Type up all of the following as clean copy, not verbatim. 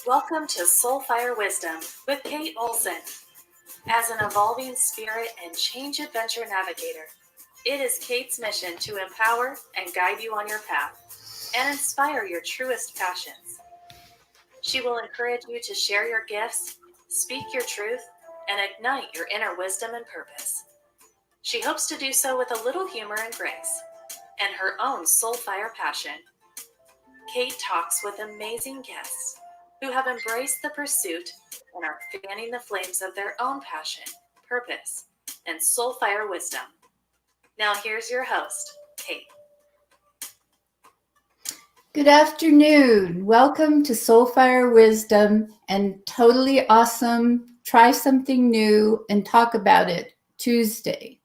Welcome to Soulfire Wisdom with Kate Olson. As an evolving spirit and change adventure navigator, it is Kate's mission to empower and guide you on your path and inspire your truest passions. She will encourage you to share your gifts, speak your truth, and ignite your inner wisdom and purpose. She hopes to do so with a little humor and grace and her own soulfire passion. Kate talks with amazing guests who have embraced the pursuit and are fanning the flames of their own passion, purpose, and soulfire wisdom. Now here's your host, Kate. Good afternoon. Welcome to Soulfire Wisdom and Totally Awesome, Try Something New and Talk About It Tuesday.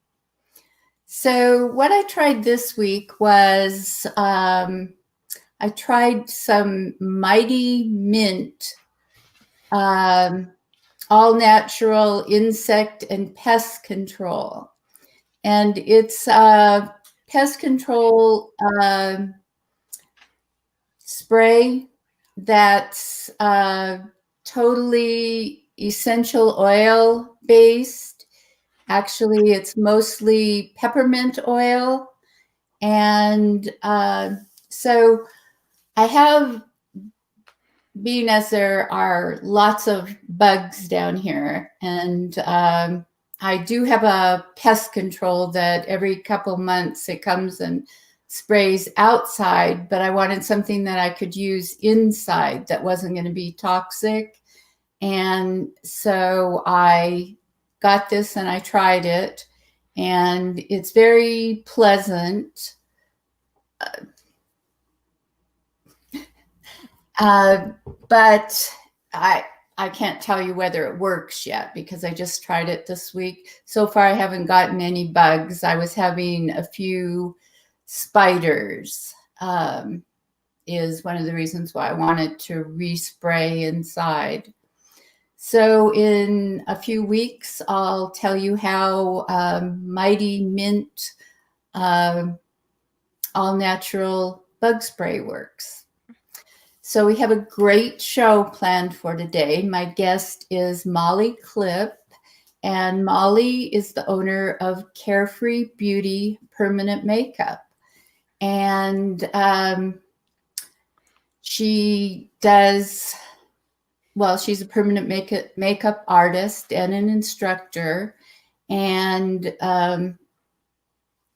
So what I tried this week was I tried some Mighty Mint all natural insect and pest control. And it's pest control spray that's totally essential oil based. Actually, it's mostly peppermint oil. And so I have, being as there are lots of bugs down here, and I do have a pest control that every couple months it comes and sprays outside, but I wanted something that I could use inside that wasn't going to be toxic. And so I got this and I tried it, and it's very pleasant. But I can't tell you whether it works yet because I just tried it this week. So far, I haven't gotten any bugs. I was having a few spiders, is one of the reasons why I wanted to respray inside. So in a few weeks, I'll tell you how Mighty Mint all natural bug spray works. So we have a great show planned for today. My guest is Molly Klipp, and Molly is the owner of Carefree-Beauty Permanent Makeup. And she does, well, she's a permanent makeup artist and an instructor. And a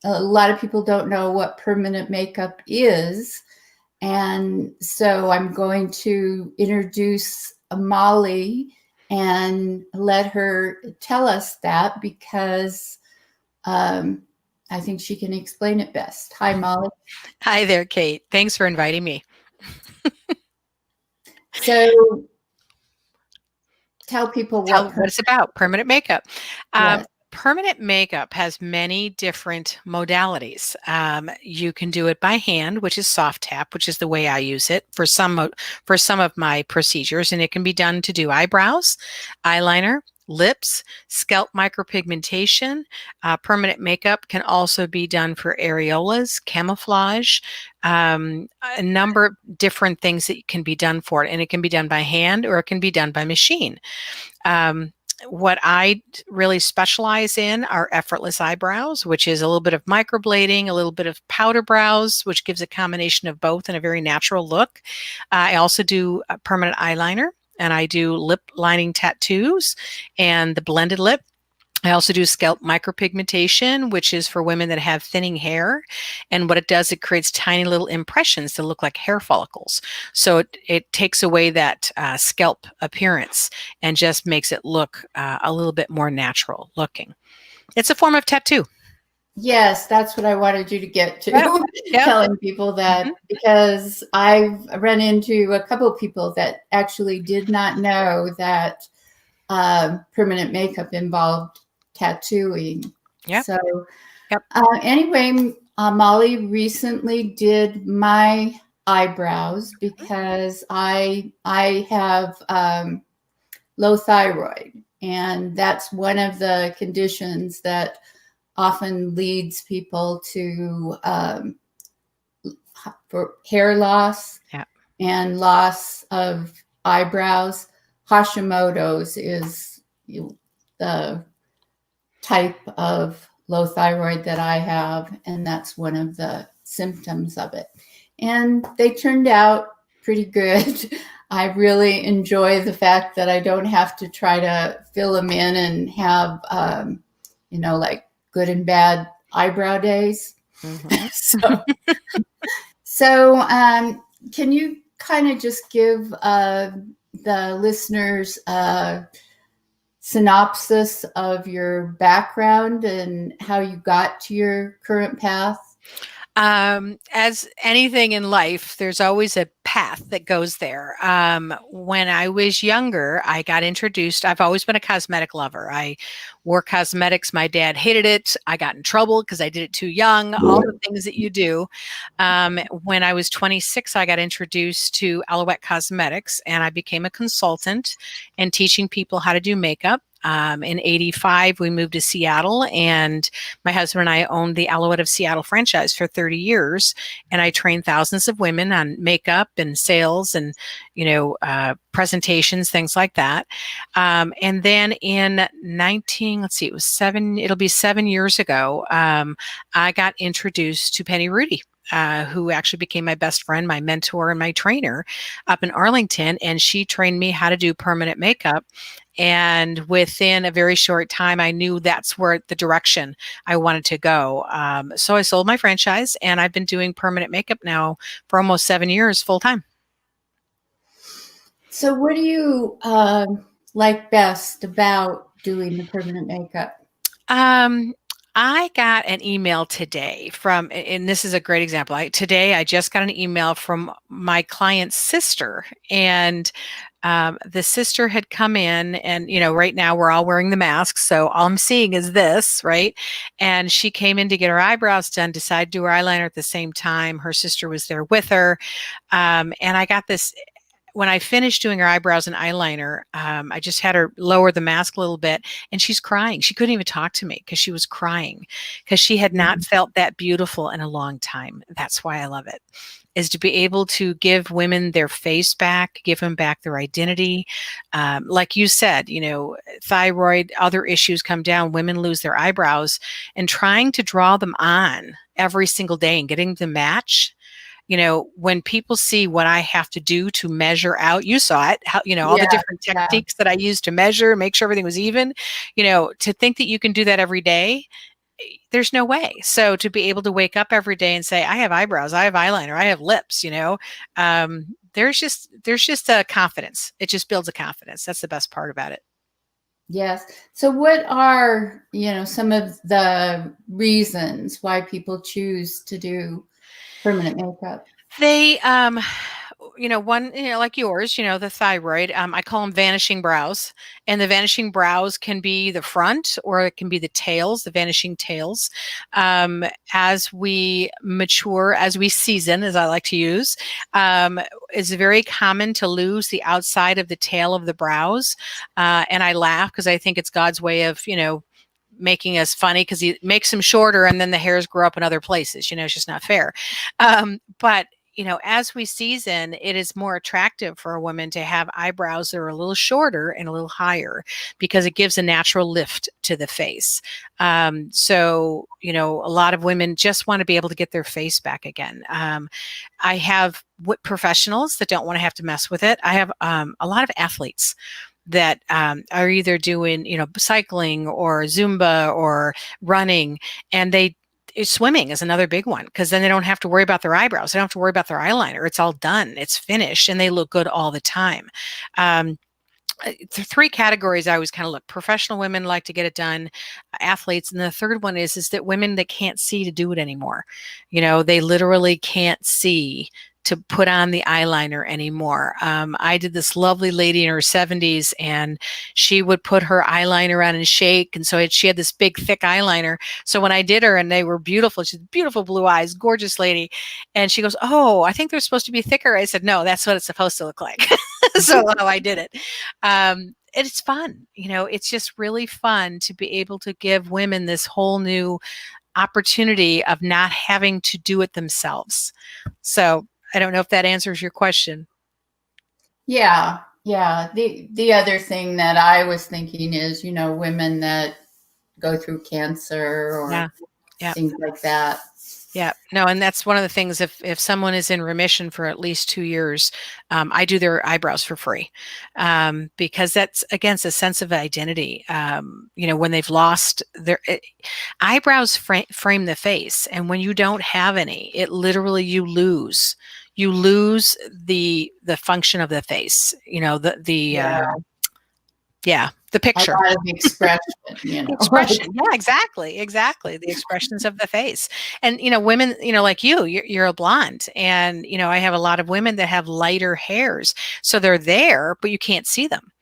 lot of people don't know what permanent makeup is. And so I'm going to introduce Molly and let her tell us that because I think she can explain it best. Hi, Molly. Hi there, Kate. Thanks for inviting me. So tell people what it's about, permanent makeup. Yes. Permanent makeup has many different modalities. You can do it by hand, which is soft tap, which is the way I use it for some of my procedures, and it can be done to do eyebrows, eyeliner, lips, scalp micropigmentation. Permanent makeup can also be done for areolas, camouflage, a number of different things that can be done for it, and it can be done by hand or it can be done by machine. What I really specialize in are effortless eyebrows, which is a little bit of microblading, a little bit of powder brows, which gives a combination of both and a very natural look. I also do permanent eyeliner, and I do lip lining tattoos and the blended lip. I also do scalp micropigmentation, which is for women that have thinning hair. And what it does, it creates tiny little impressions that look like hair follicles. So it takes away that scalp appearance and just makes it look a little bit more natural looking. It's a form of tattoo. Yes, that's what I wanted you to get to, telling people that, because I've run into a couple of people that actually did not know that permanent makeup involved tattooing. Yeah. So anyway, Molly recently did my eyebrows because I have low thyroid, and that's one of the conditions that often leads people to for hair loss and loss of eyebrows. Hashimoto's is the type of low thyroid that I have, and that's one of the symptoms of it. And they turned out pretty good. I really enjoy the fact that I don't have to try to fill them in and have, like good and bad eyebrow days. Mm-hmm. So can you kind of just give the listeners a synopsis of your background and how you got to your current path? As anything in life, there's always a path that goes there. When I was younger, I got introduced. I've always been a cosmetic lover. I wore cosmetics. My dad hated it. I got in trouble because I did it too young, all the things that you do. When I was 26, I got introduced to Alouette Cosmetics, and I became a consultant and teaching people how to do makeup. In 85, we moved to Seattle, and my husband and I owned the Alouette of Seattle franchise for 30 years. And I trained thousands of women on makeup and sales and, presentations, things like that. And then in it'll be 7 years ago, I got introduced to Penny Rudy. Who actually became my best friend, my mentor, and my trainer up in Arlington. And she trained me how to do permanent makeup. And within a very short time, I knew that's where the direction I wanted to go. So I sold my franchise, and I've been doing permanent makeup now for almost 7 years full time. So what do you like best about doing the permanent makeup? I got an email today from, and this is a great example. Today I just got an email from my client's sister, and the sister had come in, and right now we're all wearing the masks, so all I'm seeing is this, right? And she came in to get her eyebrows done, decided to do her eyeliner at the same time. Her sister was there with her, and I got this. When I finished doing her eyebrows and eyeliner, I just had her lower the mask a little bit, and she's crying. She couldn't even talk to me because she was crying, because she had not felt that beautiful in a long time. That's why I love it, is to be able to give women their face back, give them back their identity. Like you said, thyroid, other issues come down, women lose their eyebrows, and trying to draw them on every single day and getting them to match. When people see what I have to do to measure out, you saw it, how, all the different techniques that I used to measure, make sure everything was even, to think that you can do that every day, there's no way. So to be able to wake up every day and say, I have eyebrows, I have eyeliner, I have lips, there's just a confidence. It just builds a confidence. That's the best part about it. Yes. So what are, some of the reasons why people choose to do permanent makeup? They, one, like yours, the thyroid, I call them vanishing brows, and the vanishing brows can be the front, or it can be the tails, the vanishing tails. As we mature, as we season, as I like to use, it's very common to lose the outside of the tail of the brows. And I laugh because I think it's God's way of, making us funny, because he makes them shorter and then the hairs grow up in other places. It's just not fair. But as we season, it is more attractive for a woman to have eyebrows that are a little shorter and a little higher, because it gives a natural lift to the face. So, a lot of women just want to be able to get their face back again. I have professionals that don't want to have to mess with it. I have a lot of athletes that are either doing, cycling or Zumba or running, and swimming is another big one, because then they don't have to worry about their eyebrows. They don't have to worry about their eyeliner. It's all done. It's finished, and they look good all the time. The three categories I always kind of look: professional women like to get it done, athletes, and the third one is that women that can't see to do it anymore. They literally can't see to put on the eyeliner anymore. I did this lovely lady in her 70s, and she would put her eyeliner on and shake. And so she had this big, thick eyeliner. So when I did her, and they were beautiful, she had beautiful blue eyes, gorgeous lady. And she goes, "Oh, I think they're supposed to be thicker." I said, "No, that's what it's supposed to look like." So I did it. It's fun. It's just really fun to be able to give women this whole new opportunity of not having to do it themselves. So I don't know if that answers your question. Yeah, Yeah. The other thing that I was thinking is, women that go through cancer Yeah. or Yeah. things like that. Yeah, no, and that's one of the things. If someone is in remission for at least 2 years, I do their eyebrows for free, because that's against a sense of identity. When they've lost their eyebrows, frame the face, and when you don't have any, it literally you lose the function of the face. Yeah. The A picture. lot of expression, The expression. Yeah, exactly. The expressions of the face. And, women, like you're a blonde. And, I have a lot of women that have lighter hairs. So they're there, but you can't see them.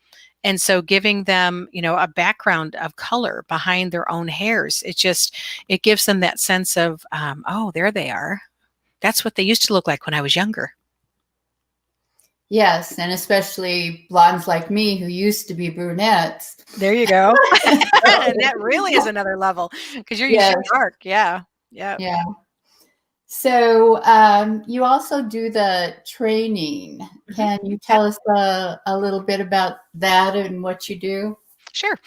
And so giving them, a background of color behind their own hairs, it gives them that sense of, oh, there they are. That's what they used to look like when I was younger. Yes, and especially blondes like me who used to be brunettes. There you go. So, And that really is another level because you're yes, usually dark. Yeah. Yeah. yeah. So you also do the training. Mhm. Can you tell us a little bit about that and what you do? Sure.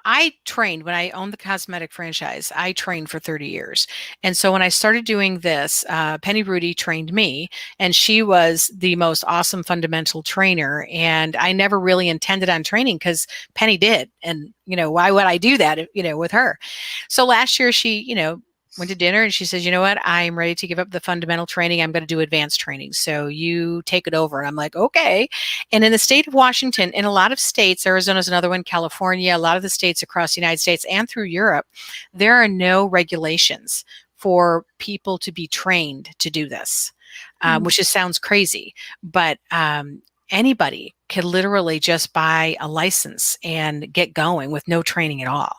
I trained when I owned the cosmetic franchise. I trained for 30 years. And so when I started doing this, Penny Rudy trained me, and she was the most awesome fundamental trainer. And I never really intended on training because Penny did. And, why would I do that, with her? So last year she, went to dinner and she says, you know what, I'm ready to give up the fundamental training. I'm going to do advanced training. So you take it over. And I'm like, okay. And in the state of Washington, in a lot of states, Arizona's another one, California, a lot of the states across the United States and through Europe, there are no regulations for people to be trained to do this, which just sounds crazy. But anybody can literally just buy a license and get going with no training at all.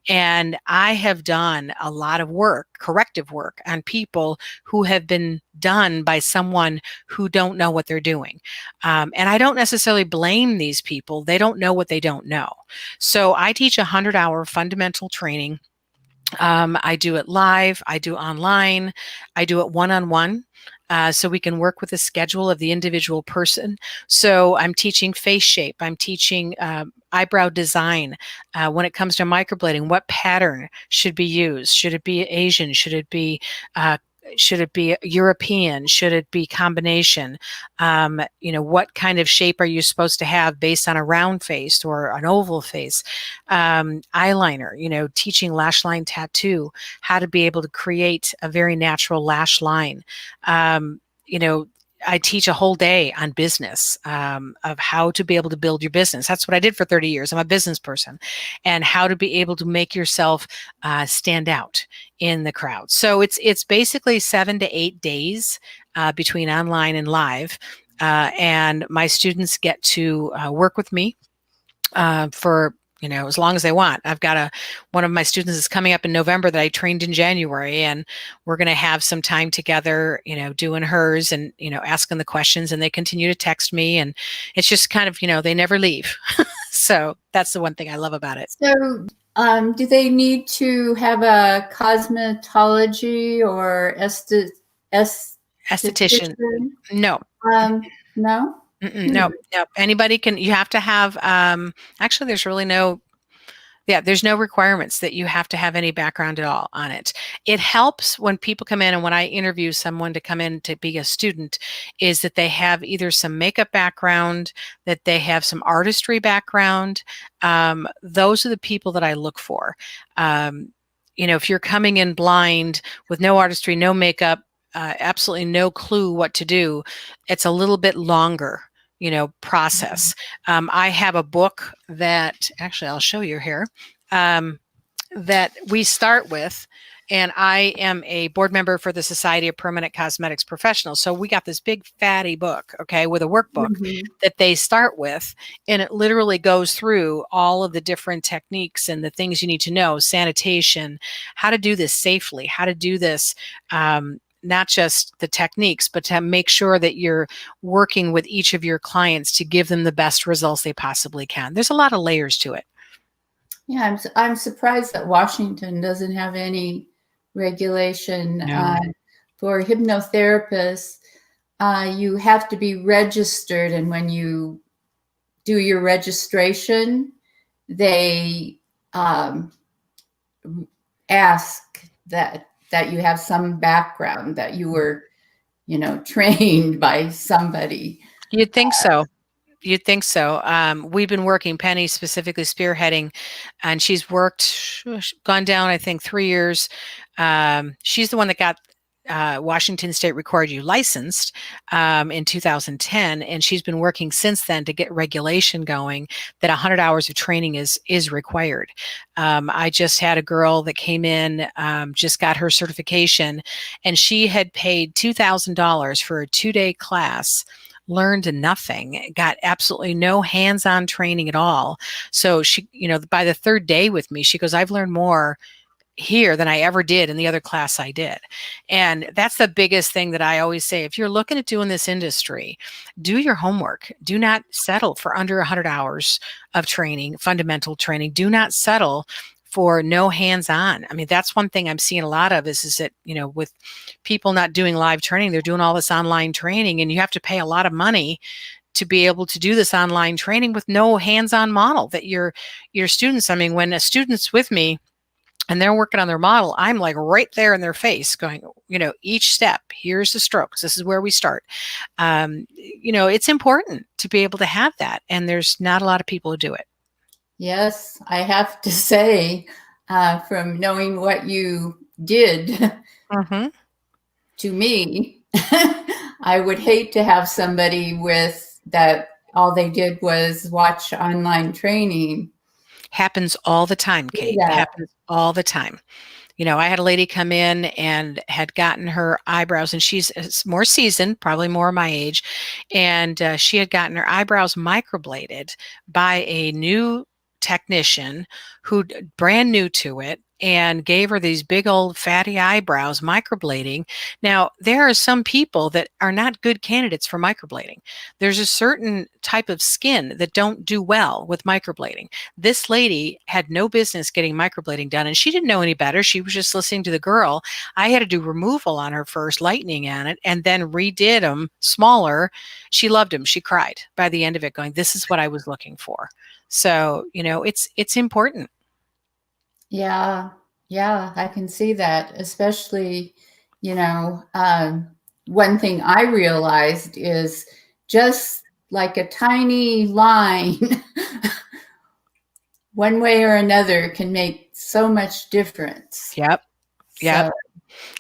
And I have done a lot of work, corrective work on people who have been done by someone who don't know what they're doing. And I don't necessarily blame these people. They don't know what they don't know. So I teach 100-hour fundamental training. I do it live, I do online, I do it one-on-one. So we can work with the schedule of the individual person. So I'm teaching face shape. I'm teaching eyebrow design. When it comes to microblading, what pattern should be used? Should it be Asian? Uh, should it be European? Should it be combination? What kind of shape are you supposed to have based on a round face or an oval face? Eyeliner, teaching lash line tattoo, how to be able to create a very natural lash line. Um, you know, I teach a whole day on business, of how to be able to build your business. That's what I did for 30 years. I'm a business person, and how to be able to make yourself stand out in the crowd. So it's basically 7 to 8 days between online and live. And my students get to work with me for as long as they want. I've got one of my students is coming up in November that I trained in January, and we're going to have some time together, doing hers and, asking the questions, and they continue to text me, and it's just kind of, they never leave. So that's the one thing I love about it. So do they need to have a cosmetology or Esthetician. No. No? No. Anybody can. You have to have. Actually, there's really no. Yeah, there's no requirements that you have to have any background at all on it. It helps when people come in, and when I interview someone to come in to be a student, is that they have either some makeup background, that they have some artistry background. Those are the people that I look for. If you're coming in blind with no artistry, no makeup, absolutely no clue what to do, it's a little bit longer process. I have a book that actually I'll show you here, that we start with, and I am a board member for the Society of Permanent Cosmetics Professionals. So we got this big fatty book, okay, with a workbook that they start with, and it literally goes through all of the different techniques and the things you need to know, sanitation, how to do this safely, how to do this, not just the techniques, but to make sure that you're working with each of your clients to give them the best results they possibly can. There's a lot of layers to it. Yeah, I'm surprised that Washington doesn't have any regulation No. for hypnotherapists. you have to be registered, and when you do your registration, they ask that you have some background, that you were, trained by somebody. You'd think so. You'd think so. We've been working, Penny specifically spearheading, and she's gone down, I think, 3 years. She's the one that got Washington State required you licensed in 2010, and she's been working since then to get regulation going that 100 hours of training is required. I just had a girl that came in, just got her certification, and she had paid $2,000 for a 2-day class, learned nothing, got absolutely no hands-on training at all. So she, by the 3rd day with me, she goes, I've learned more here than I ever did in the other class I did. And that's the biggest thing that I always say. If you're looking at doing this industry, do your homework. Do not settle for under 100 hours of training, fundamental training. Do not settle for no hands-on. I mean, that's one thing I'm seeing a lot of is that, with people not doing live training, they're doing all this online training, and you have to pay a lot of money to be able to do this online training with no hands-on model that your students, I mean, when a student's with me and they're working on their model, I'm like right there in their face going, each step, here's the strokes. This is where we start. It's important to be able to have that. And there's not a lot of people who do it. Yes, I have to say, from knowing what you did to me, I would hate to have somebody with that all they did was watch online training. Happens all the time, Kate. Yeah. Happens all the time. I had a lady come in and had gotten her eyebrows, and she's more seasoned, probably more my age, and she had gotten her eyebrows microbladed by a new technician who brand new to it, and gave her these big old fatty eyebrows microblading. Now, there are some people that are not good candidates for microblading. There's a certain type of skin that don't do well with microblading. This lady had no business getting microblading done, and she didn't know any better. She was just listening to the girl. I had to do removal on her first, lightening on it, and then redid them smaller. She loved them. She cried by the end of it, going, "This is what I was looking for." So, it's important. Yeah, I can see that, especially, one thing I realized is just like a tiny line, one way or another can make so much difference. Yep. So,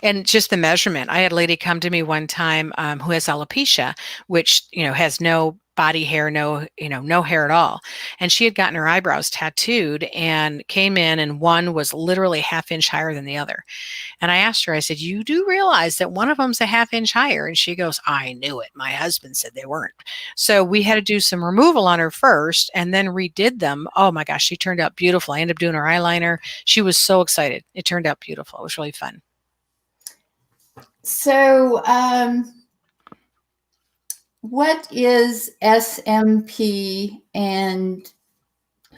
and just the measurement. I had a lady come to me one time who has alopecia, which, has no body hair, no hair at all. And she had gotten her eyebrows tattooed and came in, and one was literally 1/2 inch higher than the other. And I asked her, I said, "You do realize that one of them's a 1/2 inch higher?" And she goes, "I knew it. My husband said they weren't." So we had to do some removal on her first and then redid them. Oh my gosh, she turned out beautiful. I ended up doing her eyeliner. She was so excited. It turned out beautiful. It was really fun. So, what is SMP, and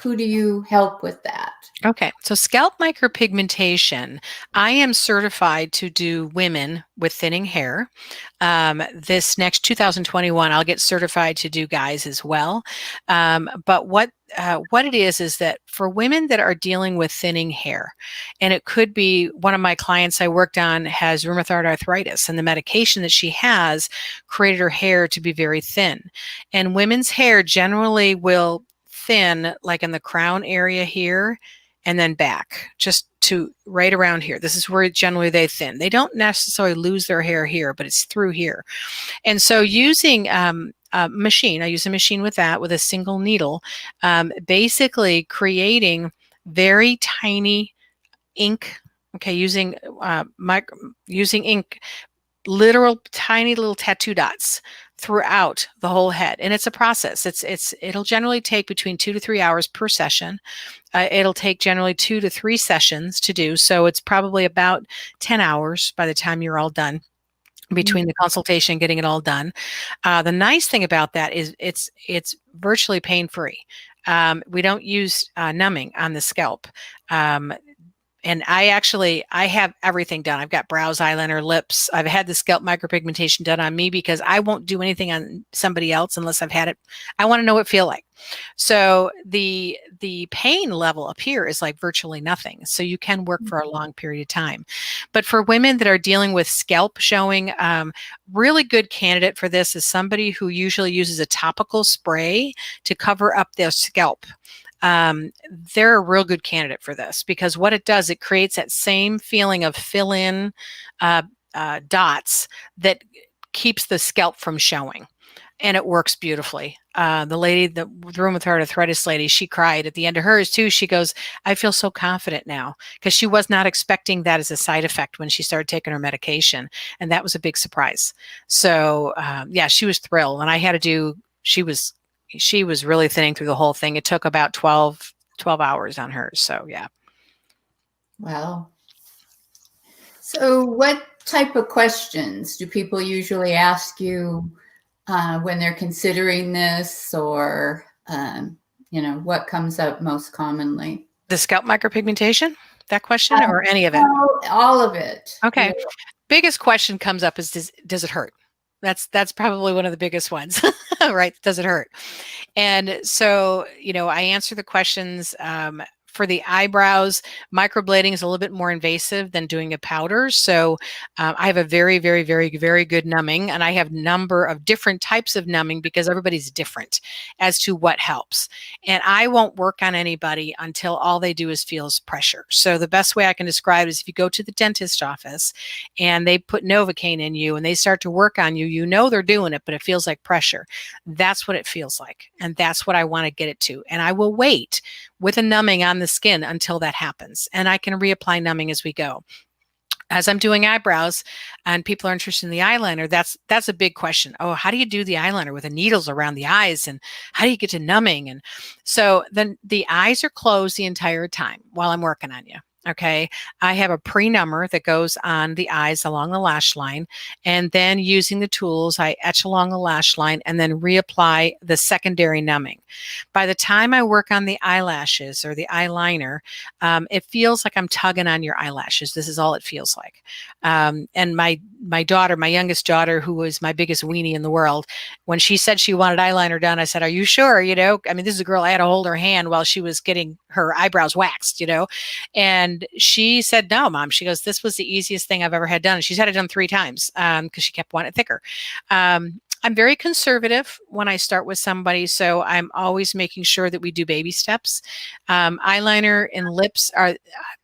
who do you help with that? Okay, so scalp micropigmentation, I am certified to do women with thinning hair. This next 2021, I'll get certified to do guys as well. But what it is that for women that are dealing with thinning hair, and it could be one of my clients I worked on has rheumatoid arthritis, and the medication that she has created her hair to be very thin. And women's hair generally will thin like in the crown area here and then back just to right around here. This is where generally they thin. They don't necessarily lose their hair here, but it's through here. And so using a machine, I use a machine with a single needle, basically creating very tiny ink, using ink, literal tiny little tattoo dots throughout the whole head. And it's a process. It'll generally take between 2 to 3 hours per session. It'll take generally 2 to 3 sessions to do. So it's probably about 10 hours by the time you're all done, between the consultation and getting it all done. The nice thing about that is it's virtually pain-free. We don't use numbing on the scalp. And I have everything done. I've got brows, eyeliner, lips. I've had the scalp micropigmentation done on me because I won't do anything on somebody else unless I've had it. I want to know what it feels like. So the pain level up here is like virtually nothing. So you can work for a long period of time. But for women that are dealing with scalp showing, really good candidate for this is somebody who usually uses a topical spray to cover up their scalp. They're a real good candidate for this because what it does, it creates that same feeling of fill in dots that keeps the scalp from showing. And it works beautifully. The lady, the rheumatoid arthritis lady, she cried at the end of hers too. She goes, I feel so confident now, because she was not expecting that as a side effect when she started taking her medication. And that was a big surprise. So yeah, she was thrilled. And I had to do, she was really thinning through the whole thing. It took about 12 hours on hers. So yeah. Wow. So what type of questions do people usually ask you when they're considering this, or, what comes up most commonly? The scalp micropigmentation, that question, or any of it? All of it. Okay. Yeah. Biggest question comes up is, does it hurt? That's probably one of the biggest ones, right? Does it hurt? And so, I answer the questions. For the eyebrows, microblading is a little bit more invasive than doing a powder. So I have a very, very, very, very good numbing, and I have a number of different types of numbing because everybody's different as to what helps. And I won't work on anybody until all they do is feels pressure. So the best way I can describe it is if you go to the dentist office and they put Novocaine in you and they start to work on you, they're doing it, but it feels like pressure. That's what it feels like. And that's what I want to get it to. And I will wait with a numbing on the skin until that happens. And I can reapply numbing as we go. As I'm doing eyebrows and people are interested in the eyeliner, that's a big question. Oh, how do you do the eyeliner with the needles around the eyes? And how do you get to numbing? And so then the eyes are closed the entire time while I'm working on you. Okay. I have a pre-number that goes on the eyes along the lash line. And then using the tools, I etch along the lash line and then reapply the secondary numbing. By the time I work on the eyelashes or the eyeliner, it feels like I'm tugging on your eyelashes. This is all it feels like. And my daughter, my youngest daughter, who was my biggest weenie in the world, when she said she wanted eyeliner done, I said, are you sure? This is a girl, I had to hold her hand while she was getting her eyebrows waxed, and she said, no, Mom. She goes, this was the easiest thing I've ever had done. She's had it done 3 times because she kept wanting it thicker. I'm very conservative when I start with somebody, so I'm always making sure that we do baby steps. Eyeliner and lips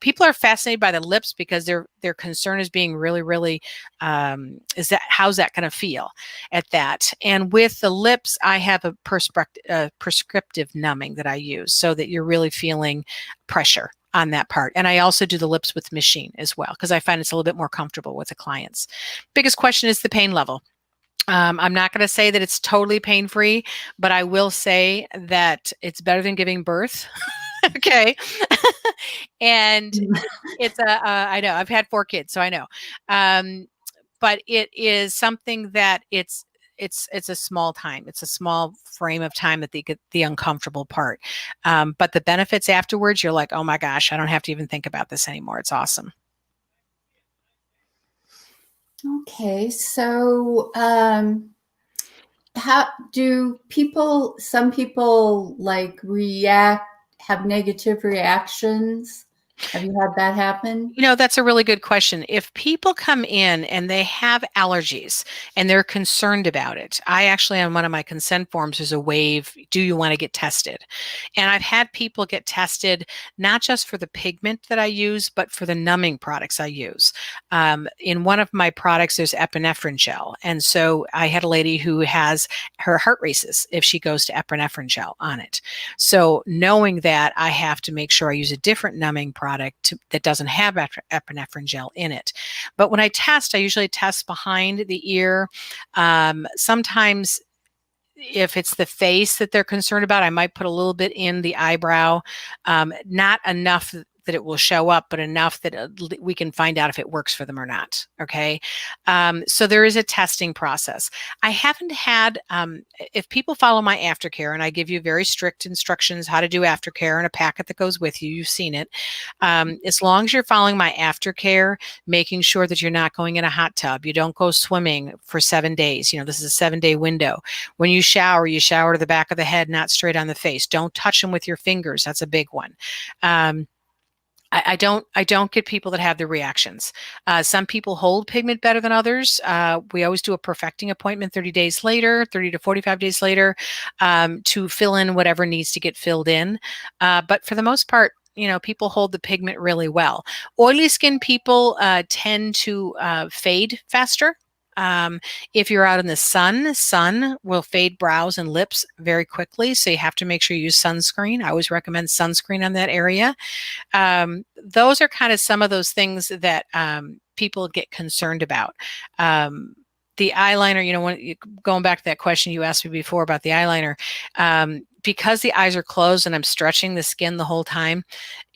people are fascinated by the lips because their concern is being really, really, how's that going to feel at that? And with the lips, I have a prescriptive numbing that I use so that you're really feeling pressure on that part. And I also do the lips with machine as well because I find it's a little bit more comfortable with the clients. Biggest question is the pain level. I'm not going to say that it's totally pain-free, but I will say that it's better than giving birth. Okay. And it's I know I've had 4 kids, so I know. But it is something that it's a small time. It's a small frame of time that they get the uncomfortable part. But the benefits afterwards, you're like, oh my gosh, I don't have to even think about this anymore. It's awesome. Okay, so how do some people like have negative reactions? Have you had that happen? That's a really good question. If people come in and they have allergies and they're concerned about it, I actually, on one of my consent forms, there's a waive, do you want to get tested? And I've had people get tested, not just for the pigment that I use, but for the numbing products I use. In one of my products, there's epinephrine gel. And so I had a lady who has her heart races if she goes to epinephrine gel on it. So knowing that, I have to make sure I use a different numbing product that doesn't have epinephrine gel in it. But when I test, I usually test behind the ear. Sometimes if it's the face that they're concerned about, I might put a little bit in the eyebrow, not enough that it will show up, but enough that we can find out if it works for them or not. Okay. So there is a testing process. I haven't had, if people follow my aftercare, and I give you very strict instructions how to do aftercare and a packet that goes with you, you've seen it. As long as you're following my aftercare, making sure that you're not going in a hot tub, you don't go swimming for 7 days. This is a 7-day window. When you shower to the back of the head, not straight on the face. Don't touch them with your fingers. That's a big one. I don't get people that have the reactions. Some people hold pigment better than others. We always do a perfecting appointment 30 to 45 days later, to fill in whatever needs to get filled in. But for the most part, people hold the pigment really well. Oily skin people tend to fade faster. If you're out in the sun will fade brows and lips very quickly. So you have to make sure you use sunscreen. I always recommend sunscreen on that area. Those are kind of some of those things that people get concerned about. The eyeliner, going back to that question you asked me before about the eyeliner, because the eyes are closed and I'm stretching the skin the whole time,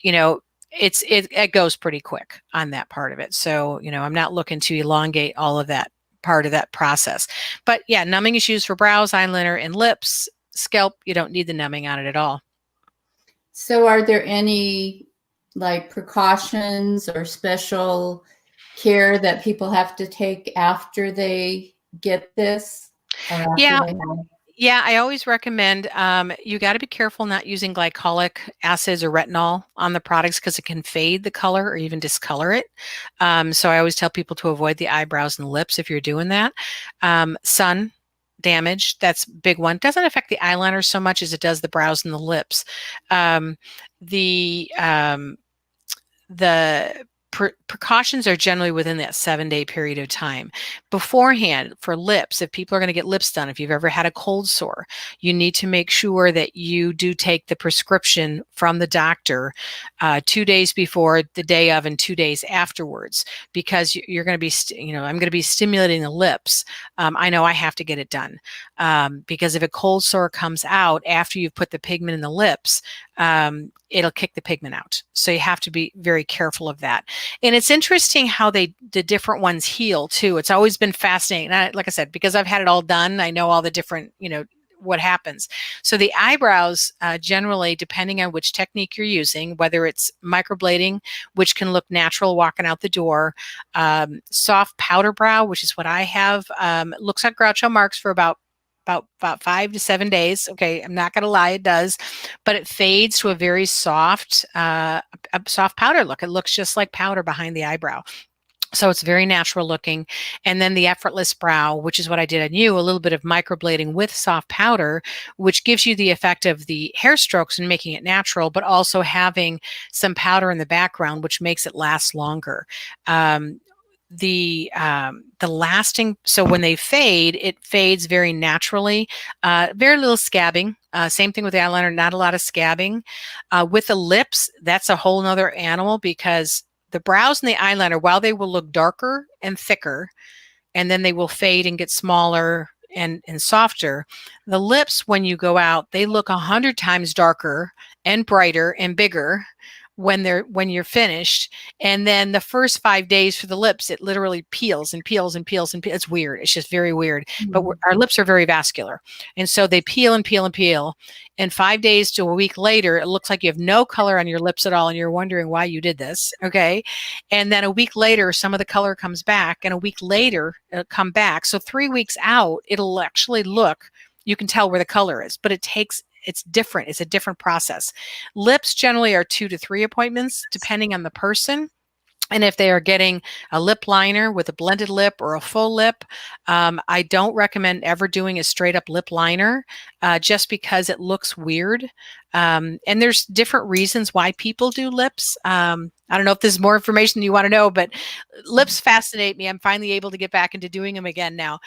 it goes pretty quick on that part of it. So, I'm not looking to elongate all of that part of that process. But yeah, numbing is used for brows, eyeliner, and lips. Scalp, you don't need the numbing on it at all. So are there any precautions or special care that people have to take after they get this? Yeah, I always recommend you got to be careful not using glycolic acids or retinol on the products because it can fade the color or even discolor it. So I always tell people to avoid the eyebrows and lips if you're doing that. Sun damage, that's a big one. Doesn't affect the eyeliner so much as it does the brows and the lips. The precautions are generally within that 7-day period of time. Beforehand, for lips, if people are going to get lips done, if you've ever had a cold sore, you need to make sure that you do take the prescription from the doctor 2 days before, the day of, and 2 days afterwards, because you're going to be, I'm going to be stimulating the lips. I know I have to get it done because if a cold sore comes out after you've put the pigment in the lips, it'll kick the pigment out. So you have to be very careful of that. And it's interesting how the different ones heal too. It's always been fascinating. Like I said, because I've had it all done, I know all the different, what happens. So the eyebrows, generally, depending on which technique you're using, whether it's microblading, which can look natural walking out the door, soft powder brow, which is what I have, looks like Groucho Marx for about 5 to 7 days. Okay, I'm not going to lie, it does, but it fades to a very soft, soft powder look. It looks just like powder behind the eyebrow. So it's very natural looking. And then the effortless brow, which is what I did on you, a little bit of microblading with soft powder, which gives you the effect of the hair strokes and making it natural, but also having some powder in the background, which makes it last longer. The lasting, so when they fade, it fades very naturally, very little scabbing. Same thing with the eyeliner, not a lot of scabbing. With the lips, that's a whole nother animal because the brows and the eyeliner, while they will look darker and thicker, and then they will fade and get smaller and softer, the lips, when you go out, they look 100 times darker and brighter and bigger when you're finished. And then the first 5 days for the lips, it literally peels and peels and peels and peels. It's weird. It's just very weird. Mm-hmm. But our lips are very vascular. And so they peel and peel and peel. And 5 days to a week later, it looks like you have no color on your lips at all. And you're wondering why you did this. Okay. And then a week later, some of the color comes back, and a week later it'll come back. So 3 weeks out, it'll actually look, you can tell where the color is, but it's different. It's a different process. Lips generally are 2 to 3 appointments, depending on the person. And if they are getting a lip liner with a blended lip or a full lip, I don't recommend ever doing a straight up lip liner just because it looks weird. And there's different reasons why people do lips. I don't know if there's more information you want to know, but lips fascinate me. I'm finally able to get back into doing them again now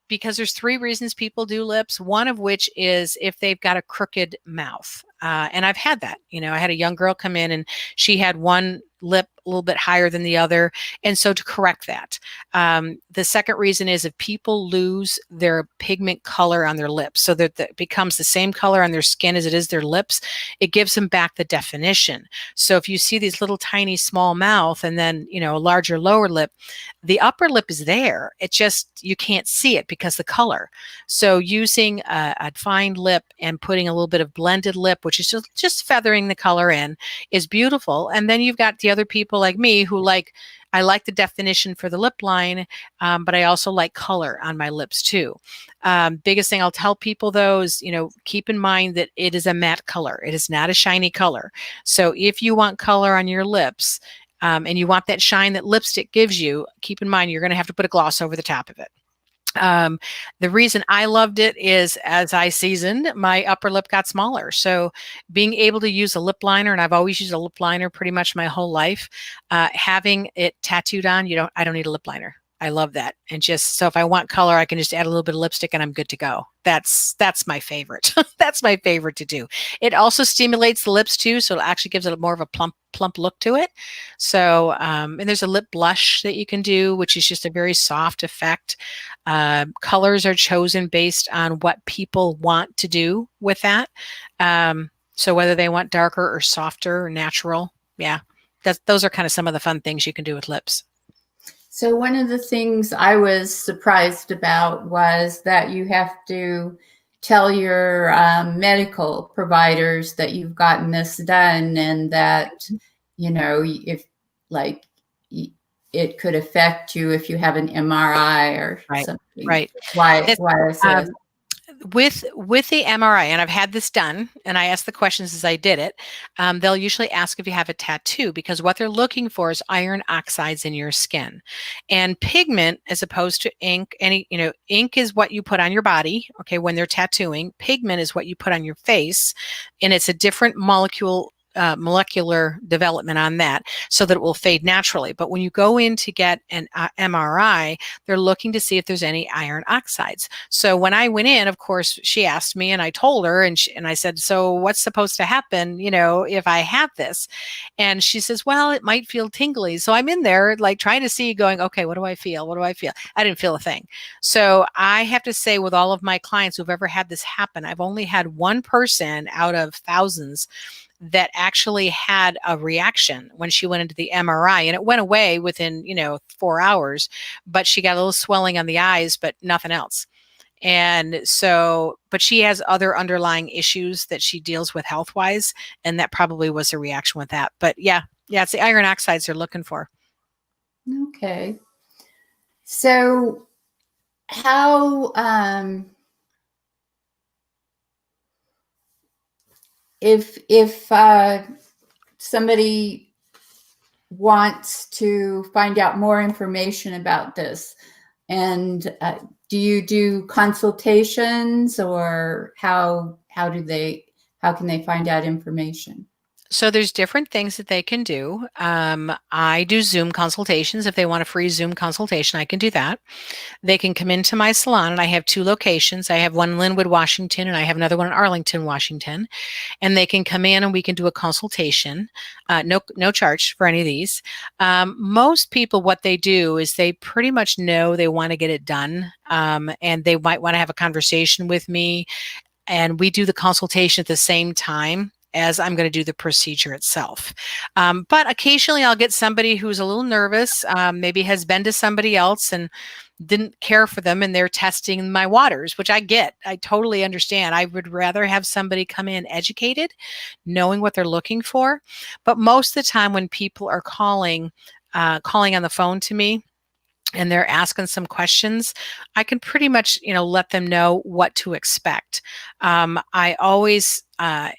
because there's 3 reasons people do lips. One of which is if they've got a crooked mouth. And I've had that. I had a young girl come in and she had one lip a little bit higher than the other. And so to correct that. The second reason is if people lose their pigment color on their lips. So so that it becomes the same color on their skin as it is their lips, it gives them back the definition. So if you see these little tiny small mouth and then, you know, a larger lower lip, the upper lip is there. It just, you can't see it because the color. So using a fine lip and putting a little bit of blended lip, which is just feathering the color in, is beautiful. And then you've got the other people like me who I like the definition for the lip line, but I also like color on my lips too. Biggest thing I'll tell people though is, you know, keep in mind that it is a matte color. It is not a shiny color. So if you want color on your lips, and you want that shine that lipstick gives you, keep in mind you're going to have to put a gloss over the top of it. The reason I loved it is as I seasoned, my upper lip got smaller. So being able to use a lip liner, and I've always used a lip liner pretty much my whole life, having it tattooed on, I don't need a lip liner. I love that. And just so if I want color, I can just add a little bit of lipstick and I'm good to go. That's my favorite. That's my favorite to do. It also stimulates the lips too. So it actually gives it more of a plump look to it. So, and there's a lip blush that you can do, which is just a very soft effect. Colors are chosen based on what people want to do with that. So whether they want darker or softer or natural. Yeah. Those are kind of some of the fun things you can do with lips. So one of the things I was surprised about was that you have to tell your medical providers that you've gotten this done, and that, you know, if like it could affect you if you have an MRI or something. Right. Why is it? With the MRI, and I've had this done, and I asked the questions as I did it, they'll usually ask if you have a tattoo, because what they're looking for is iron oxides in your skin. And pigment, as opposed to ink, ink is what you put on your body, okay, when they're tattooing. Pigment is what you put on your face, and it's a different molecular development on that, so that it will fade naturally. But when you go in to get an MRI, they're looking to see if there's any iron oxides. So when I went in, of course, she asked me and I told her, and I said, so what's supposed to happen, if I have this? And she says, well, it might feel tingly. So I'm in there like trying to see, going, okay, what do I feel? What do I feel? I didn't feel a thing. So I have to say, with all of my clients who've ever had this happen, I've only had one person out of thousands that actually had a reaction when she went into the MRI, and it went away within, 4 hours, but she got a little swelling on the eyes, but nothing else. And so, but she has other underlying issues that she deals with health-wise, and that probably was a reaction with that. But yeah, it's the iron oxides they're looking for. Okay. So how, if somebody wants to find out more information about this, and do you do consultations, or how can they find out information? So there's different things that they can do. I do Zoom consultations. If they want a free Zoom consultation, I can do that. They can come into my salon, and I have 2 locations. I have one in Linwood, Washington, and I have another one in Arlington, Washington. And they can come in and we can do a consultation. No charge for any of these. Most people, what they do is they pretty much know they want to get it done, and they might want to have a conversation with me. And we do the consultation at the same time as I'm going to do the procedure itself. But occasionally I'll get somebody who's a little nervous, maybe has been to somebody else and didn't care for them, and they're testing my waters, which I get. I totally understand. I would rather have somebody come in educated, knowing what they're looking for. But most of the time when people are calling on the phone to me, and they're asking some questions, I can pretty much, let them know what to expect. I always,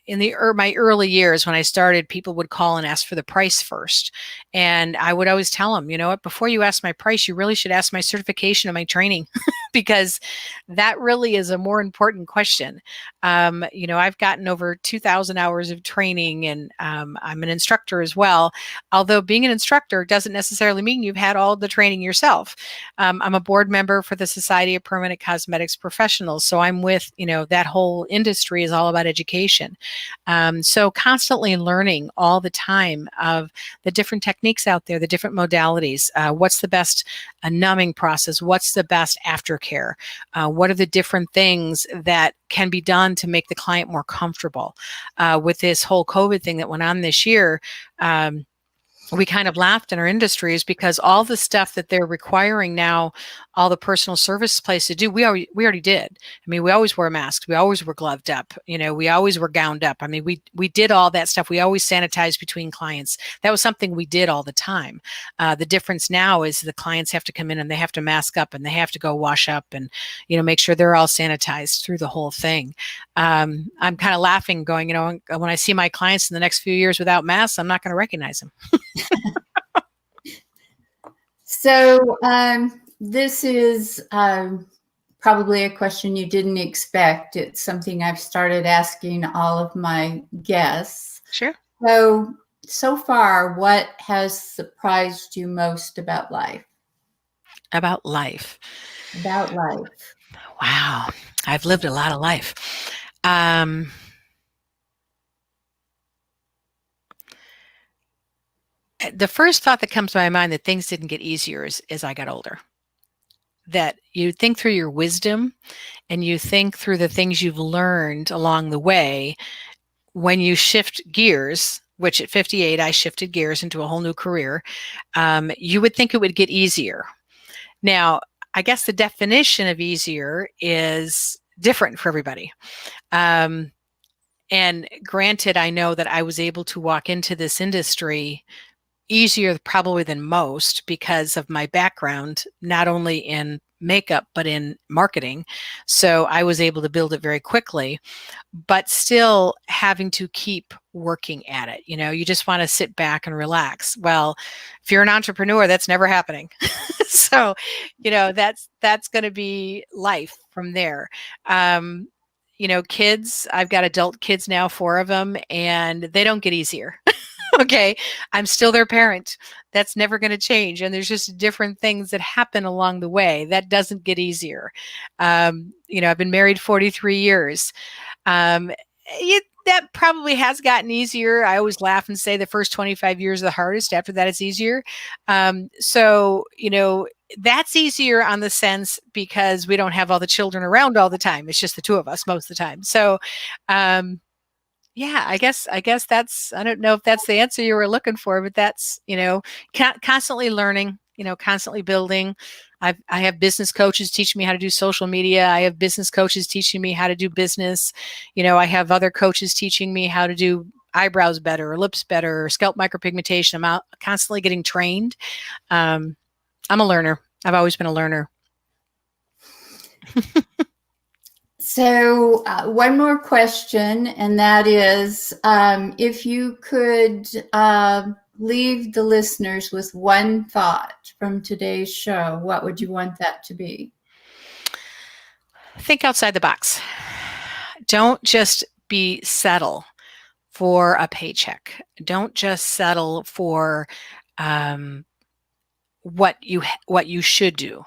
in my early years when I started, people would call and ask for the price first. And I would always tell them, you know what, before you ask my price, you really should ask my certification and my training, because that really is a more important question. I've gotten over 2,000 hours of training, and I'm an instructor as well. Although being an instructor doesn't necessarily mean you've had all the training yourself. I'm a board member for the Society of Permanent Cosmetics Professionals. So I'm with, that whole industry is all about education. So constantly learning all the time of the different techniques out there, the different modalities. What's the best numbing process? What's the best after aftercare? What are the different things that can be done to make the client more comfortable? With this whole COVID thing that went on this year, we kind of laughed in our industries because all the stuff that they're requiring now, all the personal service place to do, we already did. I mean, we always wore masks. We always were gloved up. We always were gowned up. I mean, we did all that stuff. We always sanitized between clients. That was something we did all the time. The difference now is the clients have to come in and they have to mask up and they have to go wash up and, make sure they're all sanitized through the whole thing. I'm kind of laughing going, when I see my clients in the next few years without masks, I'm not going to recognize them. So this is probably a question you didn't expect. It's something I've started asking all of my guests. Sure. So far, what has surprised you most about life? About life. About life. Wow. I've lived a lot of life. The first thought that comes to my mind that things didn't get easier as I got older. That you think through your wisdom and you think through the things you've learned along the way. When you shift gears, which at 58, I shifted gears into a whole new career, you would think it would get easier. Now, I guess the definition of easier is different for everybody. And granted, I know that I was able to walk into this industry easier probably than most because of my background, not only in makeup, but in marketing. So I was able to build it very quickly, but still having to keep working at it. You just want to sit back and relax. Well, if you're an entrepreneur, that's never happening. So, that's going to be life from there. Kids, I've got adult kids now, 4 of them, and they don't get easier. Okay, I'm still their parent. That's never going to change. And there's just different things that happen along the way. That doesn't get easier. I've been married 43 years. That probably has gotten easier. I always laugh and say the first 25 years are the hardest. After that, it's easier. That's easier on the sense because we don't have all the children around all the time. It's just the 2 of us most of the time. So, yeah, I guess that's, I don't know if that's the answer you were looking for, but that's, constantly learning, constantly building. I have business coaches teaching me how to do social media. I have business coaches teaching me how to do business. I have other coaches teaching me how to do eyebrows better or lips better or scalp micropigmentation. I'm out constantly getting trained. I'm a learner. I've always been a learner. So one more question, and that is, if you could leave the listeners with one thought from today's show, what would you want that to be? Think outside the box. Don't just settle for a paycheck. Don't just settle for what you should do.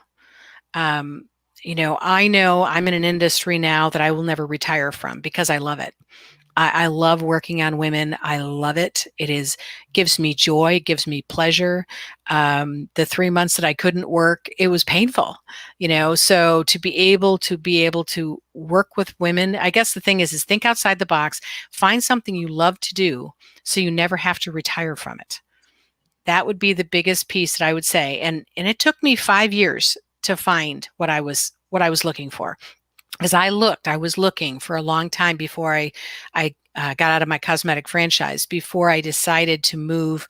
I know I'm in an industry now that I will never retire from because I love it. I love working on women. I love it. Gives me joy, gives me pleasure. The 3 months that I couldn't work, it was painful, so to be able to work with women, I guess the thing is think outside the box, find something you love to do so you never have to retire from it. That would be the biggest piece that I would say. And it took me 5 years to find what I was looking for. As I was looking for a long time before I got out of my cosmetic franchise, before I decided to move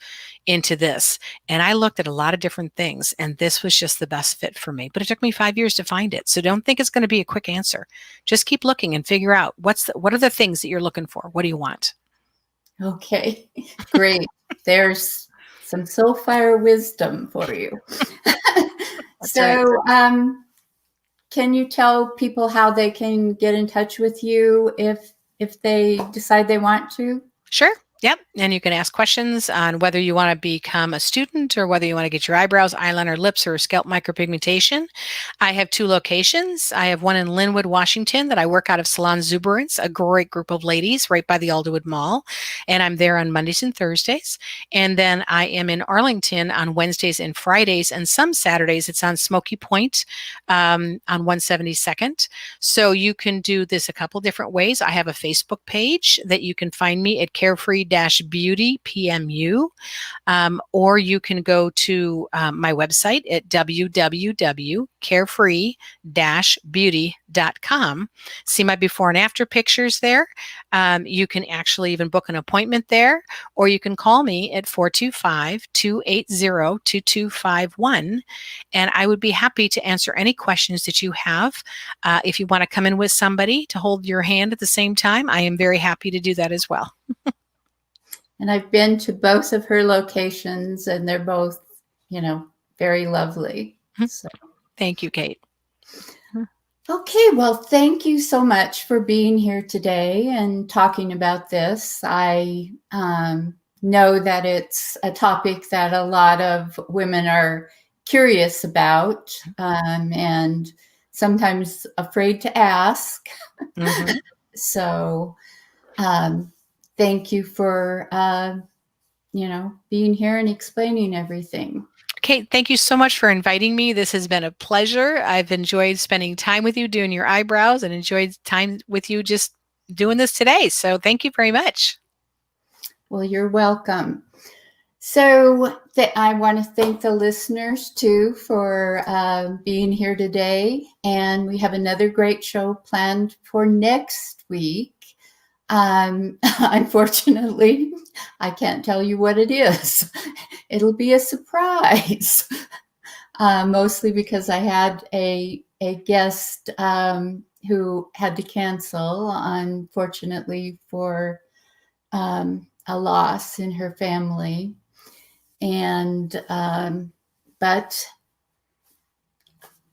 into this. And I looked at a lot of different things, and this was just the best fit for me. But it took me 5 years to find it. So don't think it's going to be a quick answer. Just keep looking and figure out what are the things that you're looking for? What do you want? Okay, great. There's some soulfire wisdom for you. So, right. Can you tell people how they can get in touch with you if they decide they want to? Sure. Yep. And you can ask questions on whether you want to become a student or whether you want to get your eyebrows, eyeliner, lips, or scalp micropigmentation. I have 2 locations. I have one in Linwood, Washington that I work out of Salon Zuberance, a great group of ladies right by the Alderwood Mall. and I'm there on Mondays and Thursdays. And then I am in Arlington on Wednesdays and Fridays, and some Saturdays it's on Smoky Point on 172nd. So you can do this a couple different ways. I have a Facebook page that you can find me at Carefree-Beauty PMU. Or you can go to my website at www.carefree-beauty.com. See my before and after pictures there. You can actually even book an appointment there, or you can call me at 425-280-2251. And I would be happy to answer any questions that you have. If you want to come in with somebody to hold your hand at the same time, I am very happy to do that as well. And I've been to both of her locations, and they're both, very lovely. So. Thank you, Kate. Okay, well, thank you so much for being here today and talking about this. I know that it's a topic that a lot of women are curious about and sometimes afraid to ask. Mm-hmm. So thank you for, being here and explaining everything. Kate, thank you so much for inviting me. This has been a pleasure. I've enjoyed spending time with you doing your eyebrows and enjoyed time with you just doing this today. So thank you very much. Well, you're welcome. So I want to thank the listeners too for being here today. And we have another great show planned for next week. Unfortunately, I can't tell you what it is. It'll be a surprise, mostly because I had a guest who had to cancel, unfortunately, for a loss in her family. And but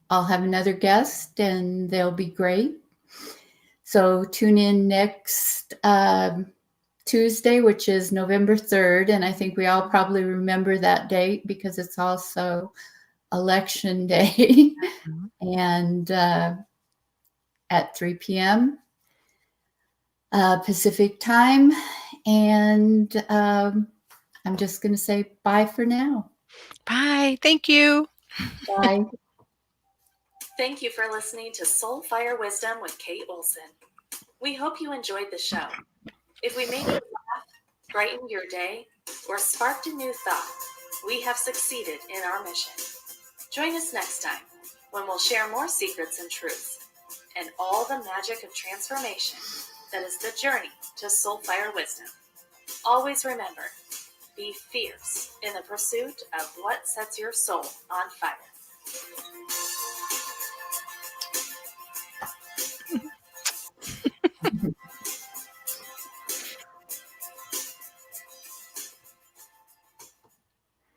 I'll have another guest, and they'll be great. So tune in next Tuesday, which is November 3rd. And I think we all probably remember that date because it's also Election Day. And at 3 p.m. Pacific time. And I'm just going to say bye for now. Bye. Thank you. Bye. Thank you for listening to Soul Fire Wisdom with Kate Olson. We hope you enjoyed the show. If we made you laugh, brightened your day, or sparked a new thought, we have succeeded in our mission. Join us next time when we'll share more secrets and truths and all the magic of transformation that is the journey to Soul Fire Wisdom. Always remember, be fierce in the pursuit of what sets your soul on fire.